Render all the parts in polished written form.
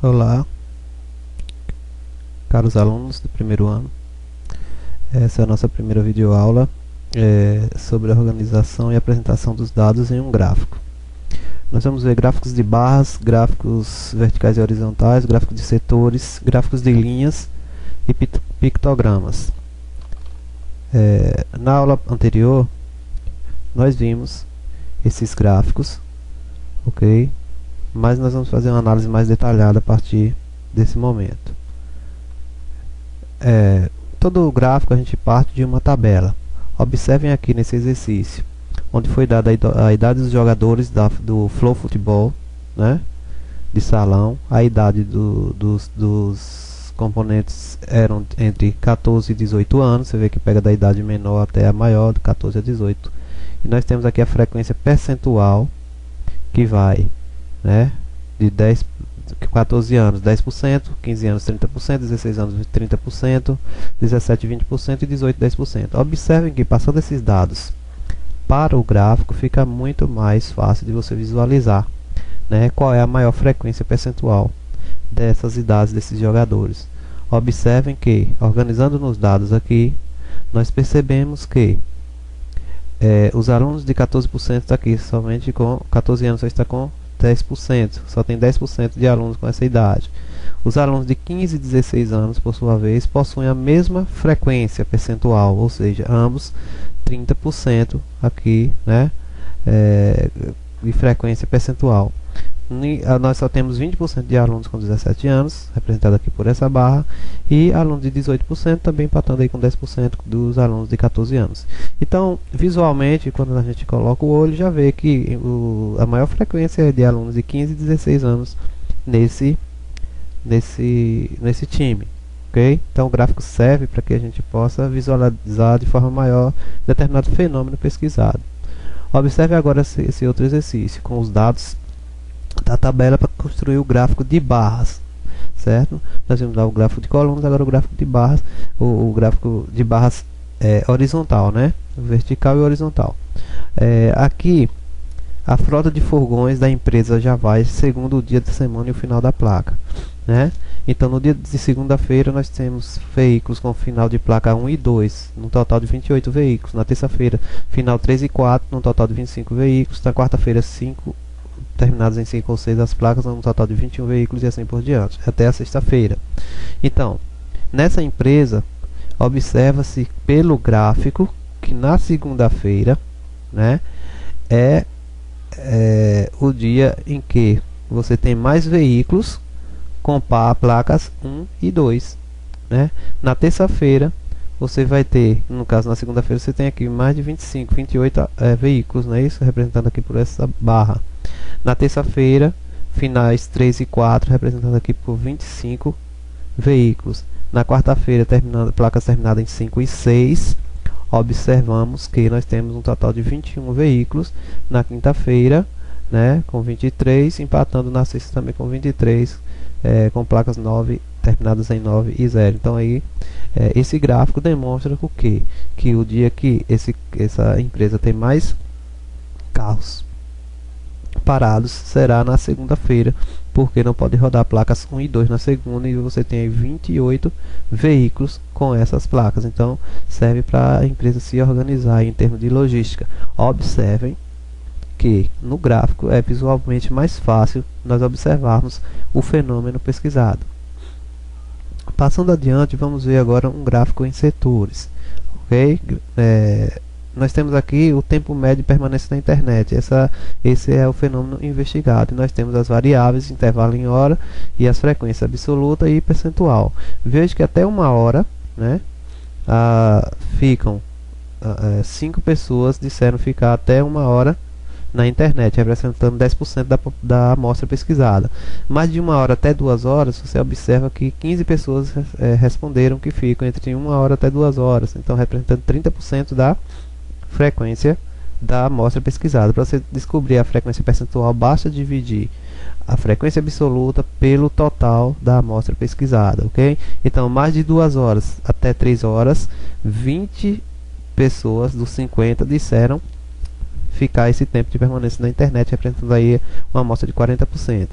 Olá, caros alunos do primeiro ano. Essa é a nossa primeira videoaula sobre a organização e apresentação dos dados em um gráfico. Nós vamos ver gráficos de barras, gráficos verticais e horizontais, gráficos de setores, gráficos de linhas e pictogramas. Na aula anterior, nós vimos esses gráficos, ok? Mas nós vamos fazer uma análise mais detalhada a partir desse momento. Todo gráfico a gente parte de uma tabela. Observem aqui nesse exercício, onde foi dada a idade dos jogadores do Flow Futebol, né, de salão. A idade dos componentes eram entre 14 e 18 anos. Você vê que pega da idade menor até a maior, de 14 a 18. E nós temos aqui a frequência percentual, que vai, né, de 14 anos 10%, 15 anos 30%, 16 anos 30%, 17 20% e 18 10%. Observem que passando esses dados para o gráfico fica muito mais fácil de você visualizar, né, qual é a maior frequência percentual dessas idades desses jogadores. Observem que, organizando nos dados aqui, nós percebemos que os alunos de 14% está aqui, somente com 14 anos só está com 10%, só tem 10% de alunos com essa idade. Os alunos de 15 e 16 anos, por sua vez, possuem a mesma frequência percentual, ou seja, ambos 30% aqui, né, de frequência percentual. Nós só temos 20% de alunos com 17 anos, representado aqui por essa barra, e alunos de 18% também empatando aí com 10% dos alunos de 14 anos. Então, visualmente, quando a gente coloca o olho, já vê que a maior frequência é de alunos de 15 e 16 anos nesse time. Okay? Então, o gráfico serve para que a gente possa visualizar de forma maior determinado fenômeno pesquisado. Observe agora esse outro exercício, com os dados da tabela para construir o gráfico de barras, certo? Nós vamos dar o gráfico de colunas, agora o gráfico de barras, o gráfico de barras horizontal, né? Vertical e horizontal. Aqui a frota de furgões da empresa já vai segundo o dia da semana e o final da placa, né? Então, no dia de segunda-feira nós temos veículos com final de placa 1 e 2, num total de 28 veículos. Na terça-feira, final 3 e 4, num total de 25 veículos. Na quarta-feira, 5 terminados em 5 ou 6 as placas, num total de 21 veículos e assim por diante, até a sexta-feira. Então, nessa empresa, observa-se pelo gráfico que na segunda-feira, né, é o dia em que você tem mais veículos com placas 1 e 2, né? Na terça-feira você vai ter, no caso na segunda-feira você tem aqui mais de 25, 28 veículos, não é isso? Representando aqui por essa barra. Na terça-feira, finais 3 e 4, representando aqui por 25 veículos. Na quarta-feira, placas terminadas em 5 e 6, observamos que nós temos um total de 21 veículos. Na quinta-feira, né, com 23, empatando na sexta também com 23, com placas 9 terminadas em 9 e 0. Então aí esse gráfico demonstra o quê? Que o dia que essa empresa tem mais carros parados será na segunda-feira, porque não pode rodar placas 1 e 2 na segunda, e você tem aí 28 veículos com essas placas. Então serve para a empresa se organizar em termos de logística. Observem que no gráfico é visualmente mais fácil nós observarmos o fenômeno pesquisado. Passando adiante, vamos ver agora um gráfico em setores, ok? Nós temos aqui o tempo médio de permanência na internet. Esse é o fenômeno investigado. E nós temos as variáveis, intervalo em hora e as frequências absoluta e percentual. Veja que até uma hora, né, ficam 5 pessoas disseram ficar até uma hora na internet, representando 10% da amostra pesquisada. Mais de uma hora até 2 horas, você observa que 15 pessoas responderam que ficam entre 1 hora até 2 horas, então representando 30% da frequência da amostra pesquisada. Para você descobrir a frequência percentual, basta dividir a frequência absoluta pelo total da amostra pesquisada, ok? Então, mais de 2 horas até 3 horas, 20 pessoas dos 50 disseram ficar esse tempo de permanência na internet, representando aí uma amostra de 40%.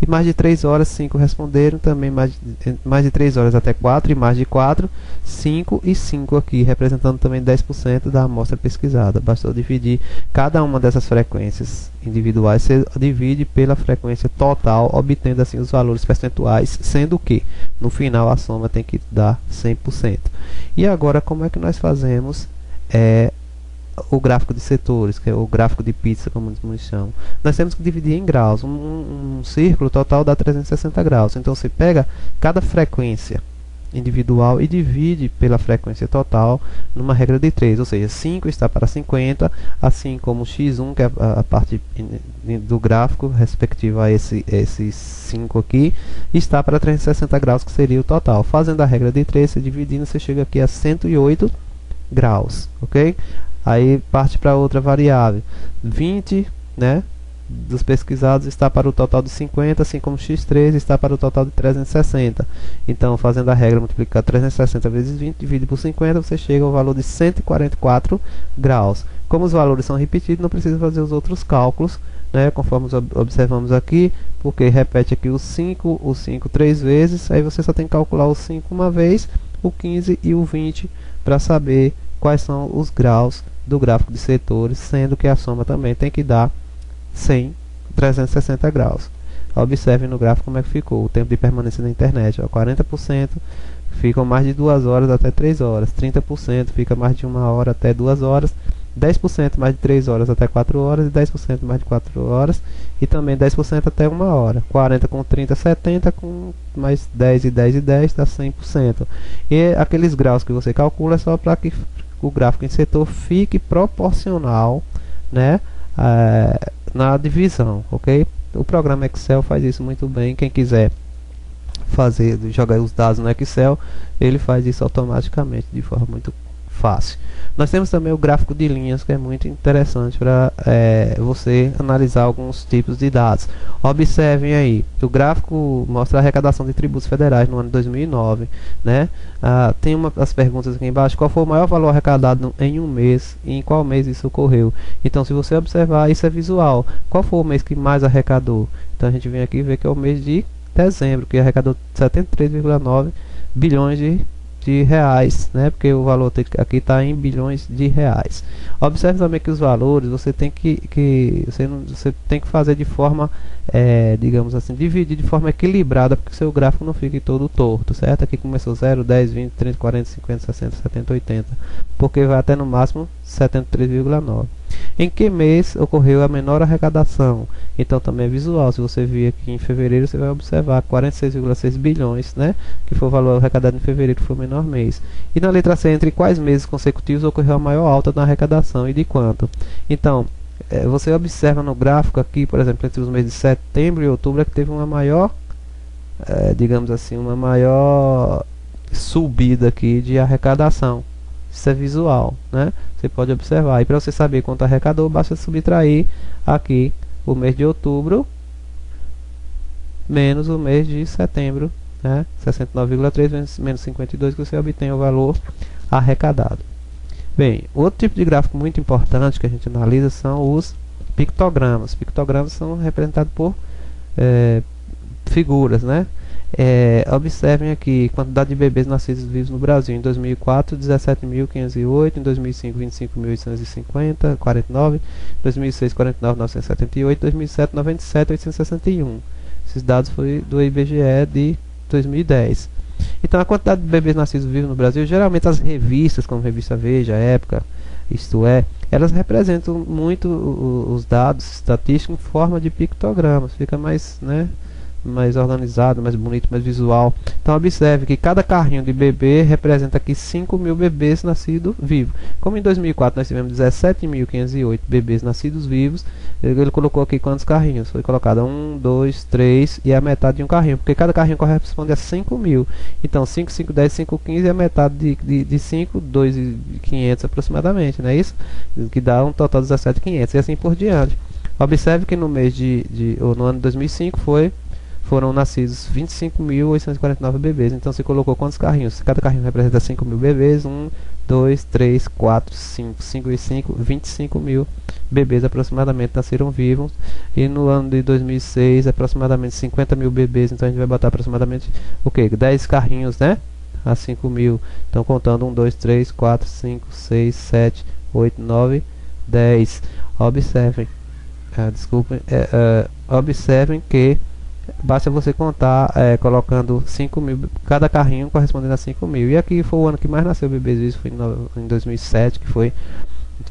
E mais de 3 horas, 5 responderam, também mais de 3 horas até 4, e mais de 4, 5 e 5 aqui, representando também 10% da amostra pesquisada. Bastou dividir cada uma dessas frequências individuais, você divide pela frequência total, obtendo assim os valores percentuais, sendo que no final a soma tem que dar 100%. E agora, como é que nós fazemos o gráfico de setores, que é o gráfico de pizza, como eles chamam? Nós temos que dividir em graus. Um círculo total dá 360 graus. Então você pega cada frequência individual e divide pela frequência total numa regra de 3, ou seja, 5 está para 50, assim como x1, que é a parte do gráfico respectiva a esse 5 aqui, está para 360 graus, que seria o total. Fazendo a regra de 3, você dividindo, você chega aqui a 108 graus, ok? Aí parte para outra variável, 20, né, dos pesquisados está para o total de 50, assim como x3 está para o total de 360. Então, fazendo a regra, multiplicar 360 vezes 20, divide por 50, você chega ao valor de 144 graus. Como os valores são repetidos, não precisa fazer os outros cálculos, né, conforme observamos aqui, porque repete aqui o 5 3 vezes, aí você só tem que calcular o 5 uma vez, o 15 e o 20 para saber quais são os graus do gráfico de setores, sendo que a soma também tem que dar 360 graus. Observe no gráfico como é que ficou o tempo de permanência na internet. 40% ficam mais de 2 horas até 3 horas, 30% fica mais de 1 hora até 2 horas, 10% mais de 3 horas até 4 horas e 10% mais de 4 horas e também 10% até 1 hora. 40 com 30, 70, com mais 10 e 10 e 10 dá 100%. E aqueles graus que você calcula é só para que o gráfico em setor fique proporcional, né, na divisão, ok? O programa Excel faz isso muito bem. Quem quiser jogar os dados no Excel, ele faz isso automaticamente de forma muito fácil. Nós temos também o gráfico de linhas, que é muito interessante para você analisar alguns tipos de dados. Observem aí, o gráfico mostra a arrecadação de tributos federais no ano de 2009, né? Tem as perguntas aqui embaixo: qual foi o maior valor arrecadado em um mês e em qual mês isso ocorreu? Então, se você observar, isso é visual. Qual foi o mês que mais arrecadou? Então a gente vem aqui e vê que é o mês de dezembro, que arrecadou 73,9 bilhões de reais, né? Porque o valor aqui está em bilhões de reais. Observe também que os valores você tem você tem que fazer de forma, digamos assim, dividir de forma equilibrada, porque seu gráfico não fique todo torto, certo? Aqui começou 0, 10, 20, 30, 40, 50, 60, 70, 80, porque vai até no máximo 73,9. Em que mês ocorreu a menor arrecadação? Então também é visual. Se você vir aqui em fevereiro, você vai observar 46,6 bilhões, né? Que foi o valor arrecadado em fevereiro, que foi o menor mês. E na letra C, entre quais meses consecutivos ocorreu a maior alta na arrecadação e de quanto? Então, você observa no gráfico aqui, por exemplo, entre os meses de setembro e outubro, é que teve uma maior, digamos assim, uma maior subida aqui de arrecadação. Isso é visual, né? Você pode observar. E para você saber quanto arrecadou, basta subtrair aqui o mês de outubro menos o mês de setembro, né? 69,3 menos 52, que você obtém o valor arrecadado. Bem, outro tipo de gráfico muito importante que a gente analisa são os pictogramas. Pictogramas são representados por figuras, né? Observem aqui: quantidade de bebês nascidos vivos no Brasil em 2004, 17.508, em 2005, 25.850, 49, em 2006, 49.978, em 2007, 97.861. Esses dados foi do IBGE de 2010. Então, a quantidade de bebês nascidos vivos no Brasil, geralmente as revistas, como a revista Veja, Época, Isto É, elas representam muito os dados estatísticos em forma de pictogramas. Fica mais, né, mais organizado, mais bonito, mais visual. Então observe que cada carrinho de bebê representa aqui 5.000 bebês nascidos vivos. Como em 2004 nós tivemos 17.508 bebês nascidos vivos, ele colocou aqui quantos carrinhos? Foi colocado 1, 2, 3 e a metade de um carrinho, porque cada carrinho corresponde a 5.000. Então 5, 5, 10, 5, 15 é a metade de 5, 2.500 aproximadamente, não é isso? Que dá um total de 17.500 e assim por diante. Observe que no mês ou no ano de 2005 foram nascidos 25.849 bebês. Então você colocou quantos carrinhos? Cada carrinho representa 5.000 bebês. 1, 2, 3, 4, 5, 5 e 5, 25.000 bebês aproximadamente nasceram vivos, e no ano de 2006 aproximadamente 50 mil bebês, então a gente vai botar aproximadamente o que? 10 carrinhos, né? A 5 mil, então contando 1, 2, 3, 4, 5, 6, 7, 8, 9, 10. Observem, observem que basta você contar colocando 5 mil, cada carrinho correspondendo a 5 mil. E aqui foi o ano que mais nasceu bebês, isso foi em 2007, que foi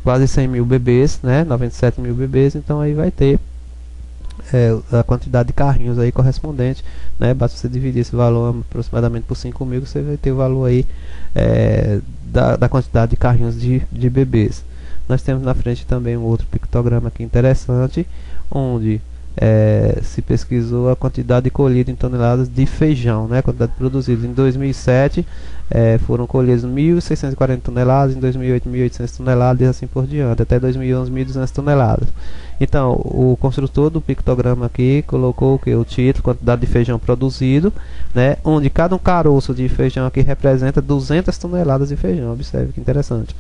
quase 100 mil bebês, né? 97 mil bebês, então aí vai ter a quantidade de carrinhos aí correspondente, né? Basta você dividir esse valor aproximadamente por 5 mil, você vai ter o valor aí da quantidade de carrinhos de bebês. Nós temos na frente também um outro pictograma aqui interessante, onde se pesquisou a quantidade colhida em toneladas de feijão, né? A quantidade produzida em 2007 foram colhidas 1.640 toneladas, em 2008 1.800 toneladas e assim por diante, até 2011 1.200 toneladas. Então o construtor do pictograma aqui colocou o título, quantidade de feijão produzido, né? Onde cada um caroço de feijão aqui representa 200 toneladas de feijão. Observe que interessante.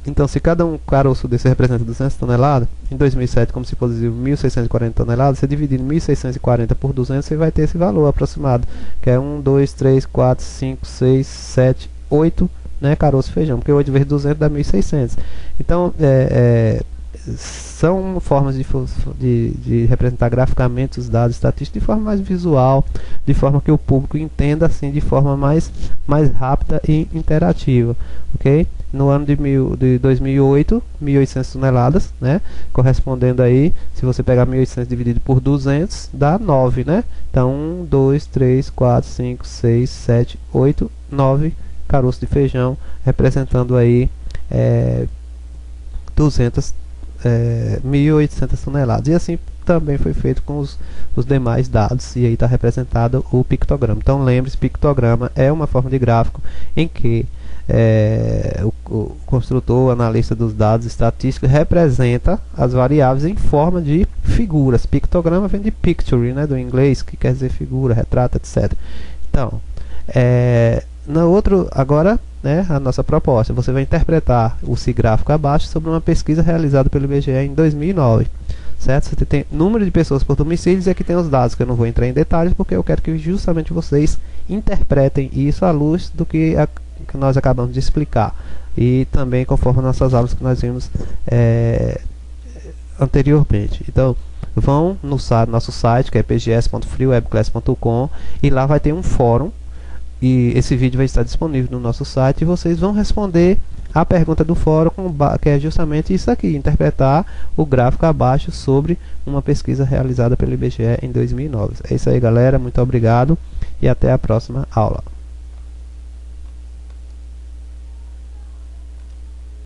Então, se cada um caroço desse representa 200 toneladas, em 2007, como se produziu 1.640 toneladas, você dividindo 1.640 por 200, você vai ter esse valor aproximado, que é 1, 2, 3, 4, 5, 6, 7, 8, né, caroço de feijão, porque 8 vezes 200 dá 1.600. Então, são formas de representar graficamente os dados estatísticos de forma mais visual, de forma que o público entenda assim de forma mais rápida e interativa, ok? No ano de 2008, 1.800 toneladas, né? Correspondendo aí, se você pegar 1.800 dividido por 200, dá 9, né? Então, 1, 2, 3, 4, 5, 6, 7, 8, 9 caroços de feijão, representando aí 1.800 toneladas. E assim também foi feito com os demais dados, e aí está representado o pictograma. Então lembre-se, pictograma é uma forma de gráfico em que o construtor, o analista dos dados estatísticos, representa as variáveis em forma de figuras. Pictograma vem de picture, né, do inglês, que quer dizer figura, retrato, etc. Então, agora, né, a nossa proposta, você vai interpretar o gráfico abaixo sobre uma pesquisa realizada pelo IBGE em 2009, certo? Você tem número de pessoas por domicílios, e aqui tem os dados que eu não vou entrar em detalhes, porque eu quero que justamente vocês interpretem isso à luz do que nós acabamos de explicar, e também conforme nossas aulas que nós vimos anteriormente. Então, vão no nosso site, que é pgs.freewebclass.com, e lá vai ter um fórum, e esse vídeo vai estar disponível no nosso site, e vocês vão responder a pergunta do fórum, que é justamente isso aqui: interpretar o gráfico abaixo sobre uma pesquisa realizada pelo IBGE em 2009. É isso aí, galera, muito obrigado e até a próxima aula.